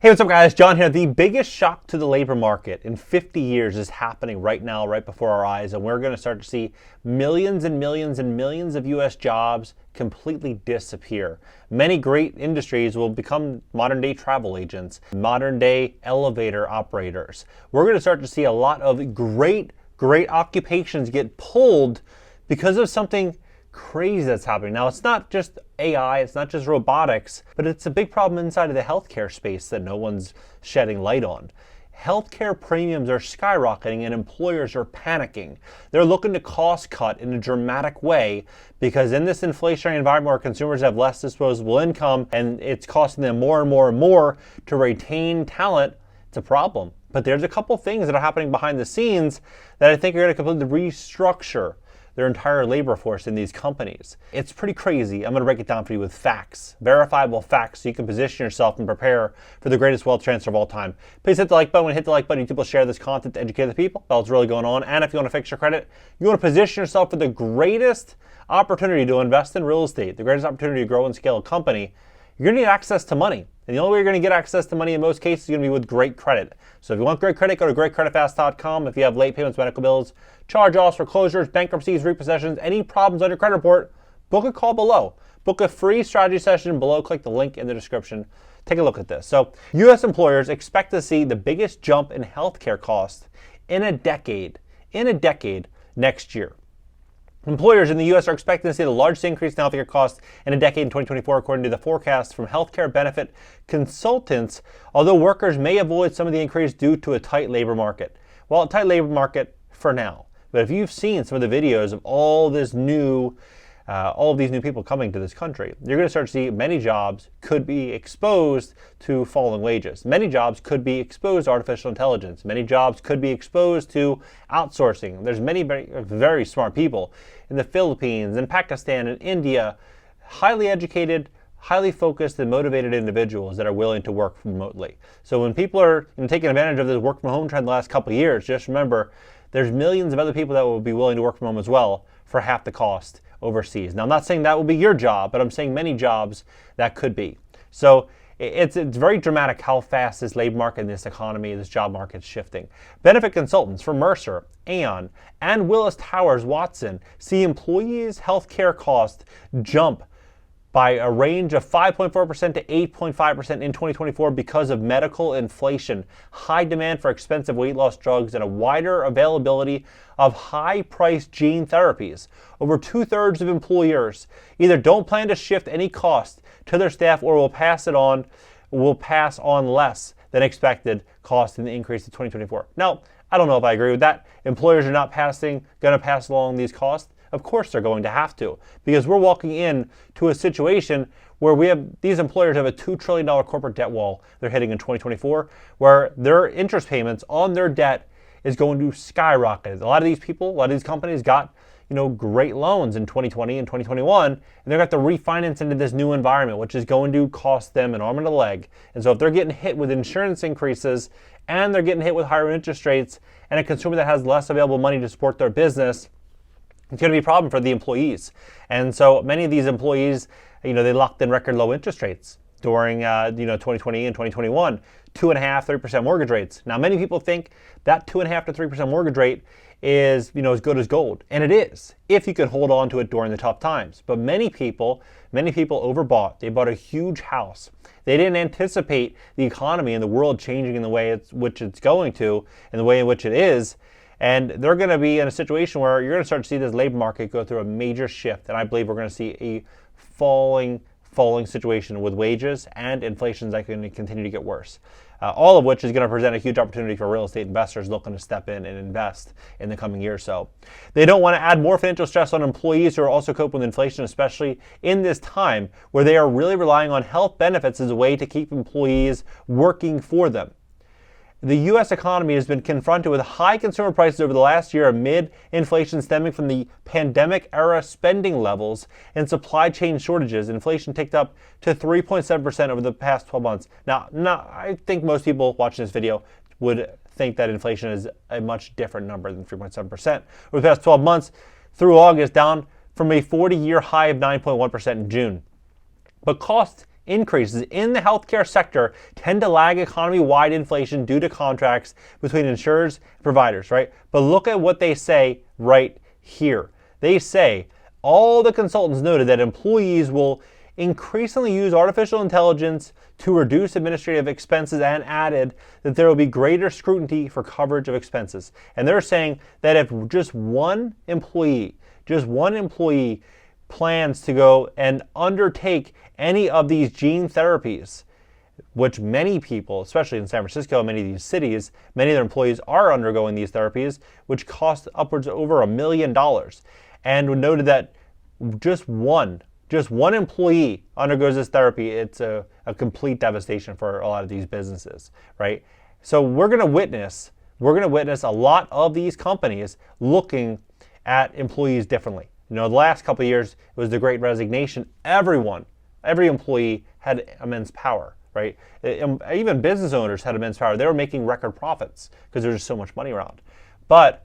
Hey, what's up guys? John here. The biggest shock to the labor market in 50 years is happening right now, right before our eyes, and we're going to start to see millions and millions and millions of US jobs completely disappear. Many great industries will become modern day travel agents, modern day elevator operators. We're going to start to see a lot of great occupations get pulled because of something crazy that's happening. Now, it's not just AI, it's not just robotics, but it's a big problem inside of the healthcare space that no one's shedding light on. Healthcare premiums are skyrocketing and employers are panicking. They're looking to cost cut in a dramatic way because in this inflationary environment where consumers have less disposable income and it's costing them more and more and more to retain talent, it's a problem. But there's a couple things that are happening behind the scenes that I think are going to completely restructure their entire labor force in these companies. It's pretty crazy. I'm going to break it down for you with facts, verifiable facts, so you can position yourself and prepare for the greatest wealth transfer of all time. Please hit the like button. When you hit the like button, YouTube will share this content to educate the people about what's really going on. And if you want to fix your credit, you want to position yourself for the greatest opportunity to invest in real estate, the greatest opportunity to grow and scale a company. You're going to need access to money. And the only way you're going to get access to money in most cases is going to be with great credit. So if you want great credit, go to greatcreditfast.com. If you have late payments, medical bills, charge-offs, foreclosures, bankruptcies, repossessions, any problems on your credit report, book a call below. Book a free strategy session below. Click the link in the description. Take a look at this. So U.S. employers expect to see the biggest jump in healthcare costs in a decade next year. Employers in the U.S. are expecting to see the largest increase in healthcare costs in a decade in 2024, according to the forecast from healthcare benefit consultants, although workers may avoid some of the increase due to a tight labor market. Well, a tight labor market for now. But if you've seen some of the videos of all these new people coming to this country, you're going to start to see many jobs could be exposed to falling wages. Many jobs could be exposed to artificial intelligence. Many jobs could be exposed to outsourcing. There's many very smart people in the Philippines and Pakistan and India, highly educated, highly focused and motivated individuals that are willing to work remotely. So when people are taking advantage of this work from home trend the last couple of years, just remember there's millions of other people that will be willing to work from home as well for half the cost overseas. Now, I'm not saying that will be your job, but I'm saying many jobs that could be. So it's very dramatic how fast this labor market and this economy, this job market is shifting. Benefit consultants from Mercer, Aon, and Willis Towers Watson see employees' healthcare costs jump by a range of 5.4% to 8.5% in 2024 because of medical inflation, high demand for expensive weight loss drugs, and a wider availability of high-priced gene therapies. Over 2/3 of employers either don't plan to shift any cost to their staff or will pass on less than expected cost in the increase of 2024. Now, I don't know if I agree with that. Employers are not going to pass along these costs. Of course they're going to have to, because we're walking in to a situation where these employers have a $2 trillion corporate debt wall they're hitting in 2024, where their interest payments on their debt is going to skyrocket. A lot of these companies got great loans in 2020 and 2021, and they're going to have to refinance into this new environment, which is going to cost them an arm and a leg. And so if they're getting hit with insurance increases and they're getting hit with higher interest rates and a consumer that has less available money to support their business, it's going to be a problem for the employees. And so many of these employees, they locked in record low interest rates during 2020 and 2021, 2.5%, 3% mortgage rates. Now, many people think that 2.5% to 3% mortgage rate is as good as gold, and it is if you can hold on to it during the tough times. But many people overbought. They bought a huge house. They didn't anticipate the economy and the world changing in the way which it's going to, and the way in which it is. And they're going to be in a situation where you're going to start to see this labor market go through a major shift. And I believe we're going to see a falling situation with wages and inflation that's going to continue to get worse. All of which is going to present a huge opportunity for real estate investors looking to step in and invest in the coming year or so. They don't want to add more financial stress on employees who are also coping with inflation, especially in this time where they are really relying on health benefits as a way to keep employees working for them. The U.S. economy has been confronted with high consumer prices over the last year amid inflation stemming from the pandemic-era spending levels and supply chain shortages. Inflation ticked up to 3.7% over the past 12 months. Now, I think most people watching this video would think that inflation is a much different number than 3.7%. Over the past 12 months, through August, down from a 40-year high of 9.1% in June. But cost increases in the healthcare sector tend to lag economy-wide inflation due to contracts between insurers and providers, right? But look at what they say right here. They say all the consultants noted that employees will increasingly use artificial intelligence to reduce administrative expenses and added that there will be greater scrutiny for coverage of expenses. And they're saying that if just one employee plans to go and undertake any of these gene therapies, which many people, especially in San Francisco, many of these cities, many of their employees are undergoing these therapies, which cost upwards of over $1 million. And noted that just one employee undergoes this therapy, it's a complete devastation for a lot of these businesses, right? So we're going to witness a lot of these companies looking at employees differently. You know, the last couple of years, it was the Great Resignation. Every employee had immense power, right? Even business owners had immense power. They were making record profits because there was just so much money around. But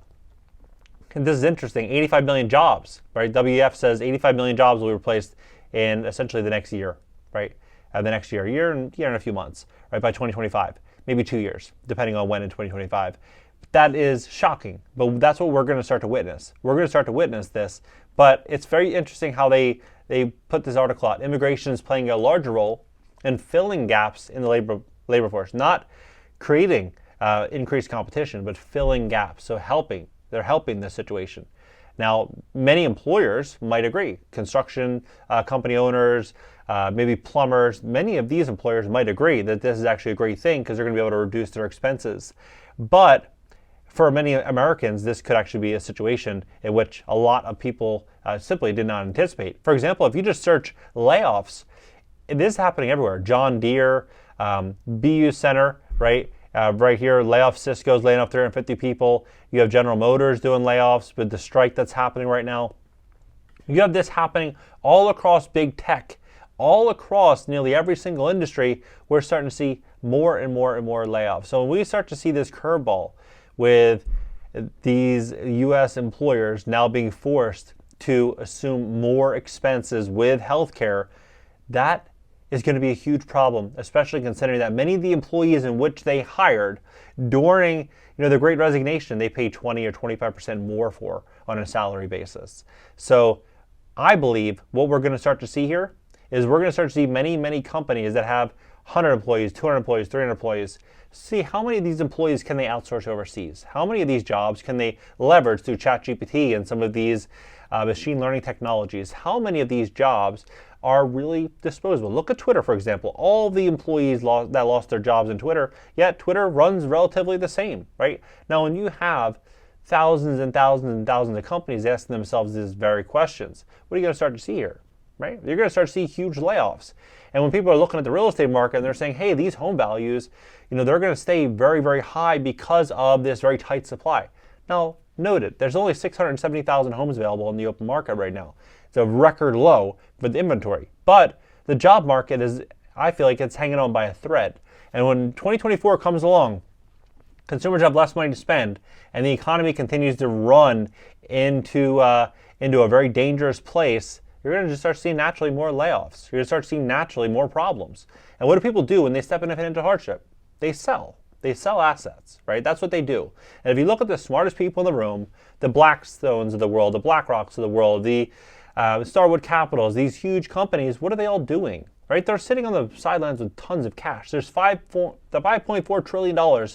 and this is interesting, 85 million jobs, right? WEF says 85 million jobs will be replaced in essentially the next year, right? The next year and a few months, right? By 2025, maybe 2 years, depending on when in 2025. That is shocking, but that's what we're going to start to witness. We're going to start to witness this, but it's very interesting how they put this article out. Immigration is playing a larger role in filling gaps in the labor force, not creating increased competition, but filling gaps, so they're helping this situation. Now, many employers might agree. Construction company owners, maybe plumbers, many of these employers might agree that this is actually a great thing because they're going to be able to reduce their expenses. But for many Americans, this could actually be a situation in which a lot of people simply did not anticipate. For example, if you just search layoffs, it is happening everywhere. John Deere, BU Center, right? Right here, layoff Cisco's laying off 350 people. You have General Motors doing layoffs with the strike that's happening right now. You have this happening all across big tech, all across nearly every single industry. We're starting to see more and more and more layoffs. So when we start to see this curveball with these U.S. employers now being forced to assume more expenses with healthcare, that is going to be a huge problem, especially considering that many of the employees in which they hired during the Great Resignation, they paid 20 or 25% more for on a salary basis. So I believe what we're going to start to see here is we're going to start to see many, many companies that have 100 employees, 200 employees, 300 employees, see how many of these employees can they outsource overseas? How many of these jobs can they leverage through ChatGPT and some of these machine learning technologies? How many of these jobs are really disposable? Look at Twitter, for example. All the employees that lost their jobs in Twitter, yet Twitter runs relatively the same, right? Now, when you have thousands and thousands and thousands of companies asking themselves these very questions, what are you going to start to see here, right? You're going to start to see huge layoffs. And when people are looking at the real estate market and they're saying, hey, these home values, they're going to stay very, very high because of this very tight supply. Now, note it, there's only 670,000 homes available in the open market right now. It's a record low for the inventory. But the job market I feel like it's hanging on by a thread. And when 2024 comes along, consumers have less money to spend, and the economy continues to run into a very dangerous place, you're going to just start seeing naturally more layoffs. You're going to start seeing naturally more problems. And what do people do when they step into financial hardship? They sell. They sell assets, right? That's what they do. And if you look at the smartest people in the room, the Blackstones of the world, the BlackRocks of the world, the Starwood Capitals, these huge companies, what are they all doing, right? They're sitting on the sidelines with tons of cash. There's $5.4 trillion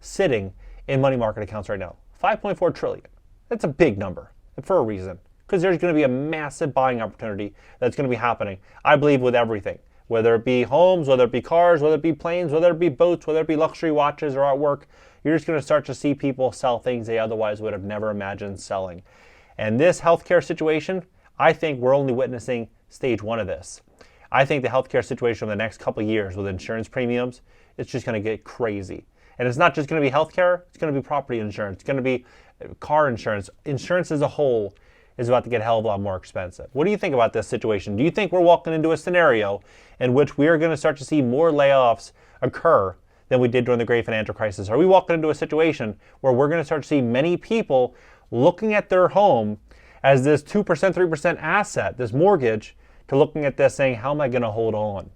sitting in money market accounts right now. $5.4 trillion. That's a big number for a reason, because there's going to be a massive buying opportunity that's going to be happening, I believe, with everything. Whether it be homes, whether it be cars, whether it be planes, whether it be boats, whether it be luxury watches or artwork, you're just going to start to see people sell things they otherwise would have never imagined selling. And this healthcare situation, I think we're only witnessing stage one of this. I think the healthcare situation over the next couple of years with insurance premiums, it's just going to get crazy. And it's not just going to be healthcare, it's going to be property insurance, it's going to be car insurance. Insurance as a whole is about to get a hell of a lot more expensive. What do you think about this situation? Do you think we're walking into a scenario in which we are going to start to see more layoffs occur than we did during the Great Financial Crisis? Are we walking into a situation where we're going to start to see many people looking at their home as this 2%, 3% asset, this mortgage, to looking at this saying, how am I going to hold on?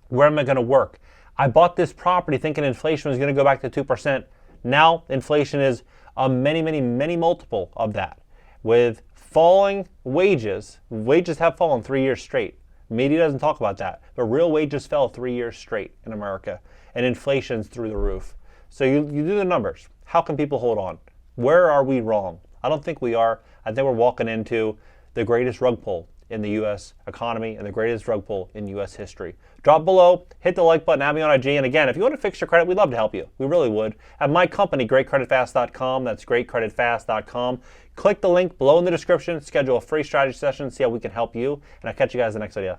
Where am I going to work? I bought this property thinking inflation was going to go back to 2%. Now inflation is a many multiple of that. With falling wages, wages have fallen 3 years straight. Media doesn't talk about that, but real wages fell 3 years straight in America, and inflation's through the roof. So you do the numbers. How can people hold on? Where are we wrong? I don't think we are. I think we're walking into the greatest rug pull in the U.S. economy and the greatest rug pull in U.S. history. Drop below, hit the like button, add me on IG, and again, if you want to fix your credit, we'd love to help you. We really would. At my company, greatcreditfast.com, that's greatcreditfast.com. Click the link below in the description, schedule a free strategy session, see how we can help you, and I'll catch you guys in the next video.